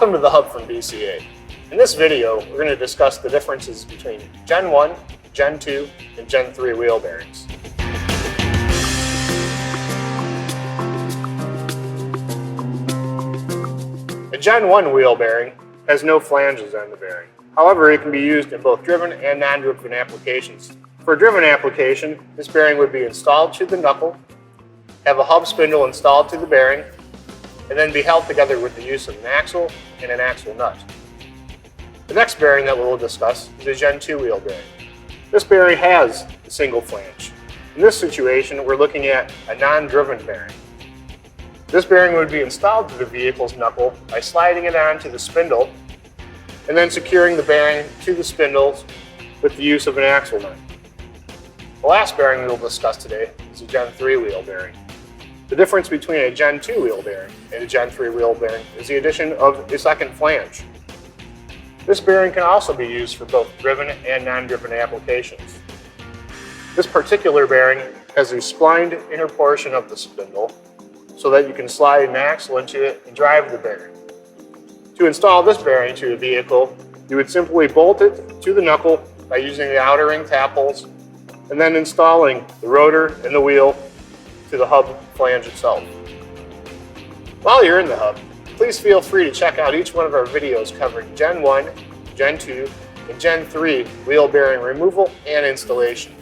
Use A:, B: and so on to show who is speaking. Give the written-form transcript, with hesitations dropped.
A: Welcome to the Hub from BCA. In this video, we're going to discuss the differences between Gen 1, Gen 2, and Gen 3 wheel bearings. A Gen 1 wheel bearing has no flanges on the bearing. However, it can be used in both driven and non-driven applications. For a driven application, this bearing would be installed to the knuckle, have a hub spindle installed to the bearing, and then be held together with the use of an axle and an axle nut. The next bearing that we'll discuss is a Gen 2 wheel bearing. This bearing has a single flange. In this situation, we're looking at a non-driven bearing. This bearing would be installed to the vehicle's knuckle by sliding it onto the spindle and then securing the bearing to the spindles with the use of an axle nut. The last bearing we will discuss today is a Gen 3 wheel bearing. The difference between a Gen 2 wheel bearing and a Gen 3 wheel bearing is the addition of a second flange. This bearing can also be used for both driven and non-driven applications. This particular bearing has a splined inner portion of the spindle so that you can slide an axle into it and drive the bearing. To install this bearing to a vehicle, you would simply bolt it to the knuckle by using the outer ring tap holes and then installing the rotor and the wheel to the hub flange itself. While you're in the hub, please feel free to check out each one of our videos covering Gen 1, Gen 2, and Gen 3 wheel bearing removal and installation.